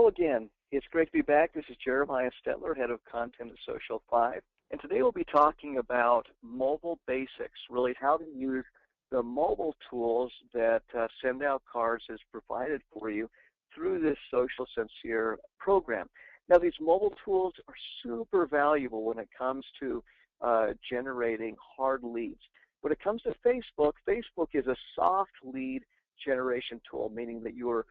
Hello again. It's great to be back. This is Jeremiah Stetler, Head of Content at Social 5. And today we'll be talking about mobile basics, really how to use the mobile tools that Send Out Cards has provided for you through this Social Sendcere program. Now, these mobile tools are super valuable when it comes to generating hard leads. When it comes to Facebook, Facebook is a soft lead generation tool, meaning that your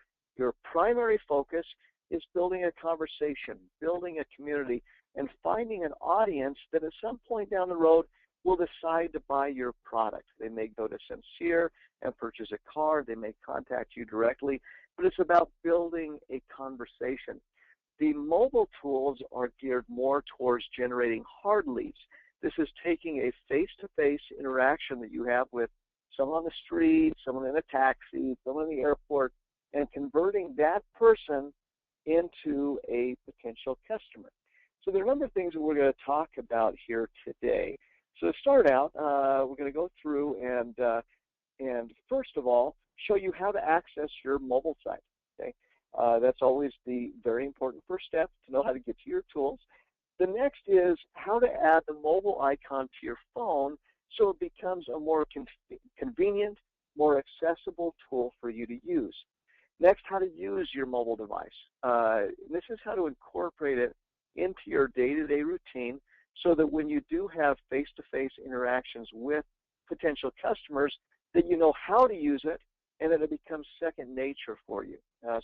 primary focus is building a conversation, building a community, and finding an audience that at some point down the road will decide to buy your product. They may go to Sendcere and purchase a card. They may contact you directly, but it's about building a conversation. The mobile tools are geared more towards generating hard leads. This is taking a face-to-face interaction that you have with someone on the street, someone in a taxi, someone in the airport, and converting that person into a potential customer. So there are a number of things that we're going to talk about here today. So to start out, we're going to go through and first of all, show you how to access your mobile site. Okay, that's always the very important first step, to know how to get to your tools. The next is how to add the mobile icon to your phone so it becomes a more convenient, more accessible tool for you to use. Next, how to use your mobile device. This is how to incorporate it into your day-to-day routine so that when you do have face-to-face interactions with potential customers, that you know how to use it and that it becomes second nature for you,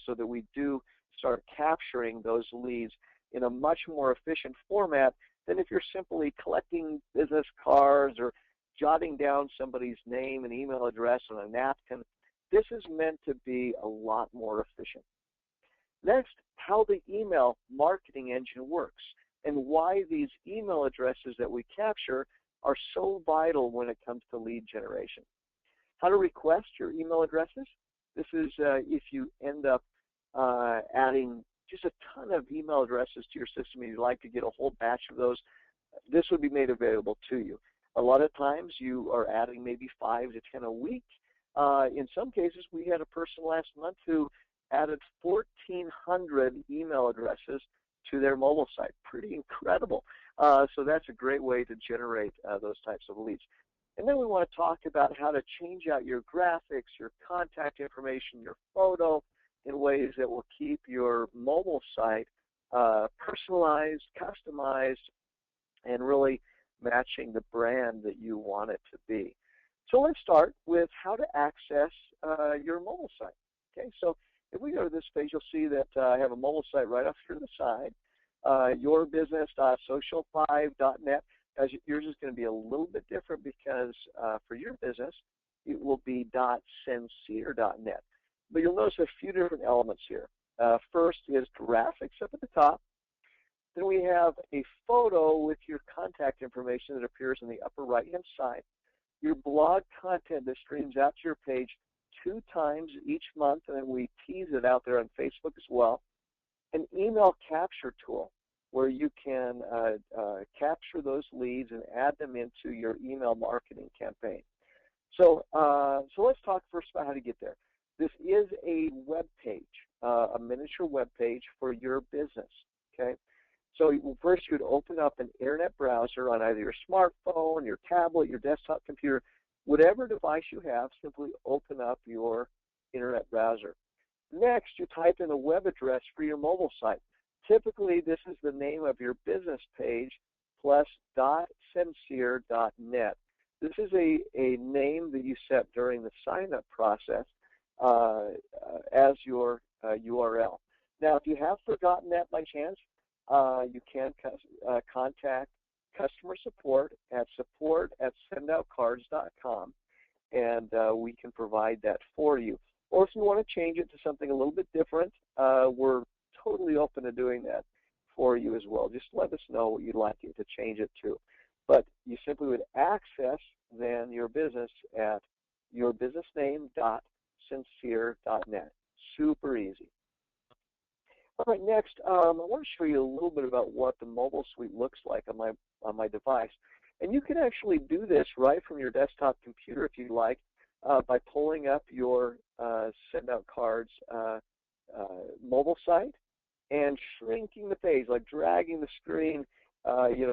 so that we do start capturing those leads in a much more efficient format than if you're simply collecting business cards or jotting down somebody's name and email address on a napkin. This is meant to be a lot more efficient. Next, how the email marketing engine works and why these email addresses that we capture are so vital when it comes to lead generation. How to request your email addresses. This is if you end up adding just a ton of email addresses to your system and you'd like to get a whole batch of those, this would be made available to you. A lot of times you are adding maybe 5 to 10 a week. In some cases, we had a person last month who added 1,400 email addresses to their mobile site. Pretty incredible. So that's a great way to generate those types of leads. And then we want to talk about how to change out your graphics, your contact information, your photo in ways that will keep your mobile site personalized, customized, and really matching the brand that you want it to be. So let's start with how to access your mobile site. Okay, so if we go to this page, you'll see that I have a mobile site right off here to the side, yourbusiness.social5.net. As yours is going to be a little bit different because for your business, it will be .sendcere.net. But you'll notice a few different elements here. First is graphics up at the top. Then we have a photo with your contact information that appears on the upper right-hand side. Your blog content that streams out to your page 2 times each month, and then we tease it out there on Facebook as well. An email capture tool where you can capture those leads and add them into your email marketing campaign. So let's talk first about how to get there. This is a web page, a miniature web page for your business. Okay. So first you would open up an internet browser on either your smartphone, your tablet, your desktop computer, whatever device you have, simply open up your internet browser. Next, you type in a web address for your mobile site. Typically, this is the name of your business page plus .sendcere.net. This is a name that you set during the sign-up process as your URL. Now, if you have forgotten that by chance, you can contact customer support at support@sendoutcards.com, and we can provide that for you. Or if you want to change it to something a little bit different, we're totally open to doing that for you as well. Just let us know what you'd like it to change it to. But you simply would access then your business at yourbusinessname.sendcere.net. Super easy. All right, next, I want to show you a little bit about what the mobile suite looks like on my device. And you can actually do this right from your desktop computer if you'd like by pulling up your Send Out Cards mobile site and shrinking the page, like dragging the screen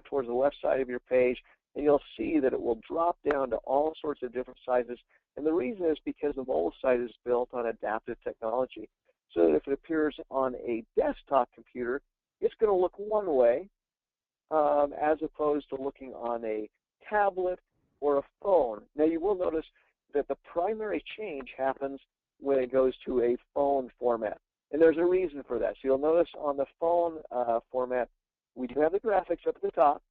towards the left side of your page, and you'll see that it will drop down to all sorts of different sizes. And the reason is because the mobile site is built on adaptive technology. So that if it appears on a desktop computer, it's going to look one way as opposed to looking on a tablet or a phone. Now you will notice that the primary change happens when it goes to a phone format. And there's a reason for that. So you'll notice on the phone format, we do have the graphics up at the top.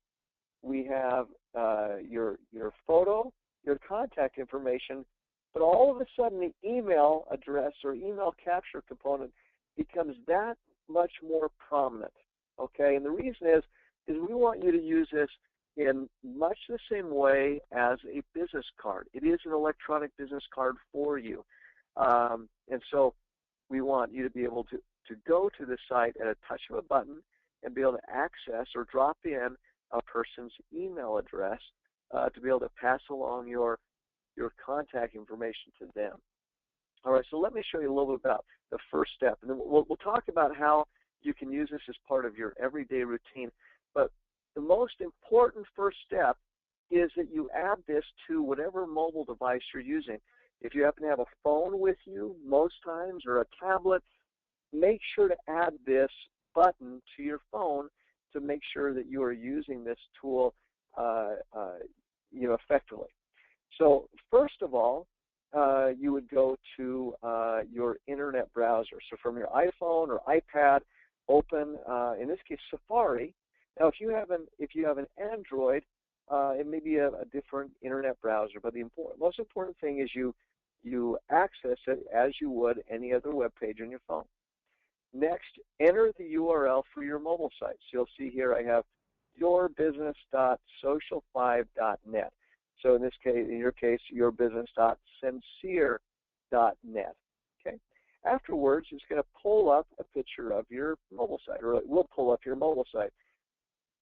We have your photo, your contact information, but all of a sudden the email address or email capture component becomes that much more prominent. Okay, and the reason is we want you to use this in much the same way as a business card. It is an electronic business card for you. And so we want you to be able to go to the site at a touch of a button and be able to access or drop in a person's email address to be able to pass along your contact information to them. All right, so let me show you a little bit about the first step, and then we'll talk about how you can use this as part of your everyday routine. But the most important first step is that you add this to whatever mobile device you're using. If you happen to have a phone with you most times or a tablet, make sure to add this button to your phone to make sure that you are using this tool effectively. So first of all, you would go to your internet browser. So from your iPhone or iPad, open, in this case, Safari. Now, if you have an Android, it may be a different internet browser. But the most important thing is you access it as you would any other web page on your phone. Next, enter the URL for your mobile site. So you'll see here I have yourbusiness.social5.net. So in your case, yourbusiness.sendcere.net. Okay. Afterwards, it's going to pull up a picture of your mobile site, or it will pull up your mobile site.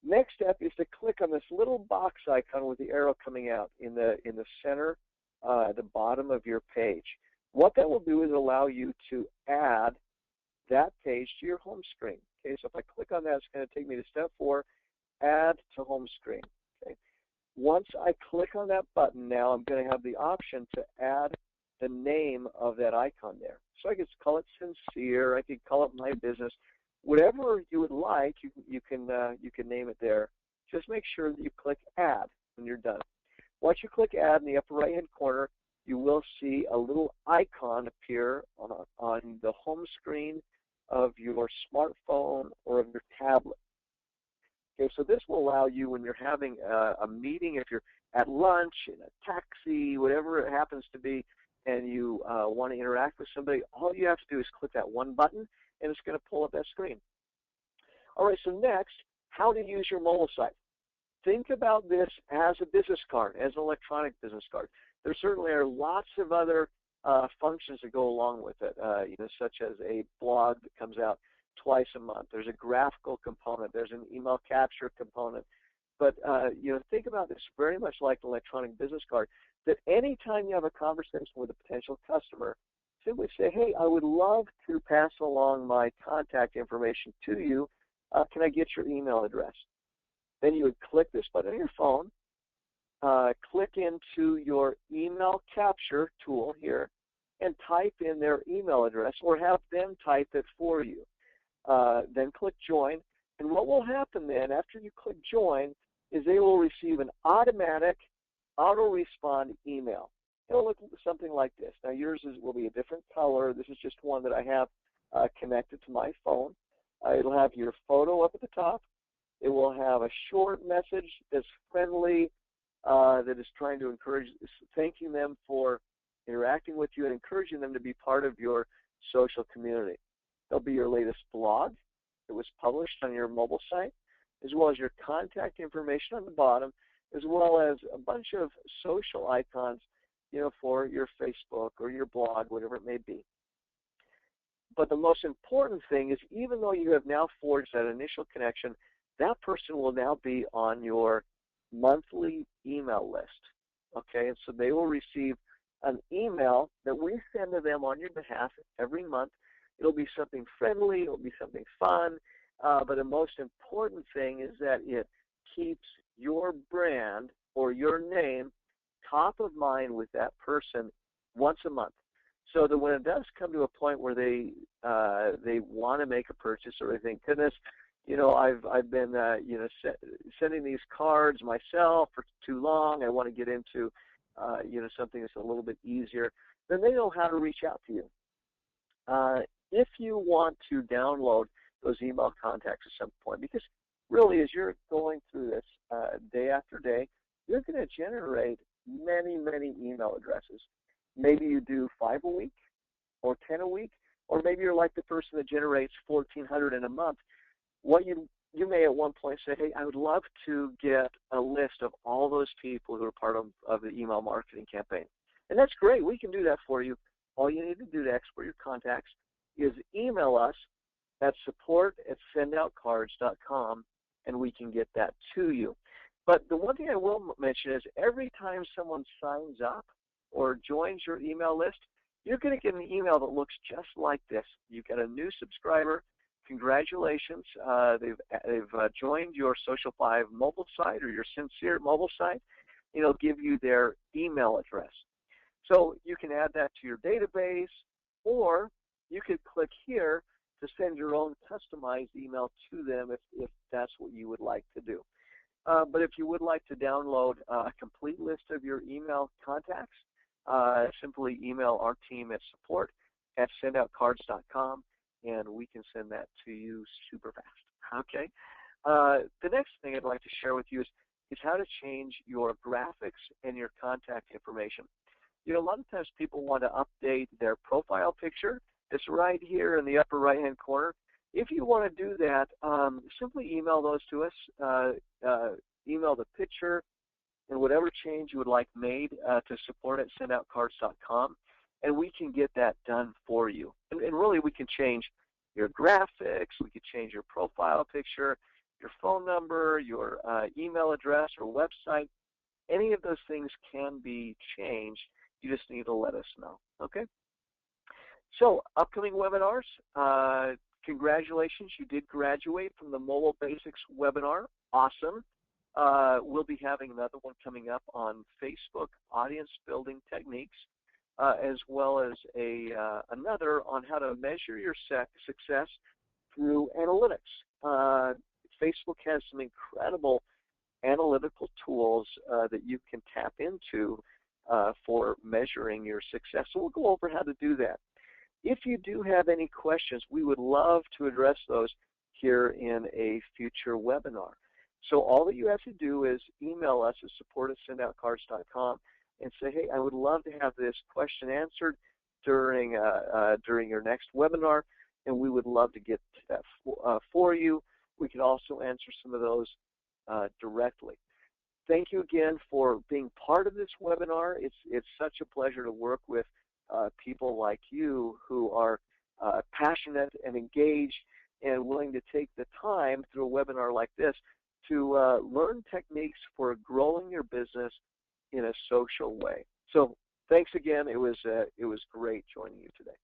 Next step is to click on this little box icon with the arrow coming out in the center, at the bottom of your page. What that will do is allow you to add that page to your home screen. Okay, so if I click on that, it's going to take me to step 4, add to home screen. Okay. Once I click on that button now, I'm going to have the option to add the name of that icon there. So I could call it Sendcere, I could call it My Business. Whatever you would like, you can name it there. Just make sure that you click Add when you're done. Once you click Add in the upper right-hand corner, you will see a little icon appear on the home screen of your smartphone or of your tablet. Okay, so this will allow you when you're having a meeting, if you're at lunch, in a taxi, whatever it happens to be, and you want to interact with somebody, all you have to do is click that one button, and it's going to pull up that screen. All right, so next, how to use your mobile site. Think about this as a business card, as an electronic business card. There certainly are lots of other functions that go along with it, such as a blog that comes out twice a month. There's a graphical component. There's an email capture component. But think about this very much like an electronic business card, that anytime you have a conversation with a potential customer, simply say, hey, I would love to pass along my contact information to you. Can I get your email address? Then you would click this button on your phone, click into your email capture tool here, and type in their email address or have them type it for you. Then click Join. And what will happen then after you click Join is they will receive an automatic auto-respond email. It'll look something like this. Now yours will be a different color. This is just one that I have connected to my phone. It'll have your photo up at the top. It will have a short message that's friendly, that is trying to encourage, thanking them for interacting with you and encouraging them to be part of your social community. There'll be your latest blog that was published on your mobile site, as well as your contact information on the bottom, as well as a bunch of social icons, for your Facebook or your blog, whatever it may be. But the most important thing is, even though you have now forged that initial connection, that person will now be on your monthly email list. Okay, and so they will receive an email that we send to them on your behalf every month. It'll be something friendly. It'll be something fun. But the most important thing is that it keeps your brand or your name top of mind with that person once a month, so that when it does come to a point where they want to make a purchase, or they think, goodness, I've been sending these cards myself for too long. I want to get into something that's a little bit easier. Then they know how to reach out to you. If you want to download those email contacts at some point, because really as you're going through this day after day, you're going to generate many, many email addresses. Maybe you do 5 a week or 10 a week, or maybe you're like the person that generates 1,400 in a month. What you may at one point say, hey, I would love to get a list of all those people who are part of the email marketing campaign. And that's great. We can do that for you. All you need to do to export your contacts is email us at support@sendoutcards.com, and we can get that to you. But the one thing I will mention is every time someone signs up or joins your email list, you're going to get an email that looks just like this. You've got a new subscriber. Congratulations. They've joined your Social 5 mobile site or your Sendcere mobile site. It'll give you their email address. So you can add that to your database, or you could click here to send your own customized email to them if that's what you would like to do. But if you would like to download a complete list of your email contacts, simply email our team at support@sendoutcards.com, and we can send that to you super fast. Okay. The next thing I'd like to share with you is how to change your graphics and your contact information. A lot of times people want to update their profile picture. It's right here in the upper right-hand corner. If you want to do that, simply email those to us. Email the picture and whatever change you would like made to support@sendoutcards.com, and we can get that done for you. And really, we can change your graphics, we can change your profile picture, your phone number, your email address or website. Any of those things can be changed. You just need to let us know, okay? So, upcoming webinars. Congratulations, you did graduate from the Mobile Basics webinar. Awesome. We'll be having another one coming up on Facebook audience building techniques, as well as another on how to measure your success through analytics. Facebook has some incredible analytical tools that you can tap into for measuring your success. So we'll go over how to do that. If you do have any questions, we would love to address those here in a future webinar. So all that you have to do is email us at support@sendoutcards.com and say, hey, I would love to have this question answered during your next webinar, and we would love to get to that for you. We can also answer some of those directly. Thank you again for being part of this webinar. It's such a pleasure to work with people like you who are passionate and engaged and willing to take the time through a webinar like this to learn techniques for growing your business in a social way. So thanks again. It was great joining you today.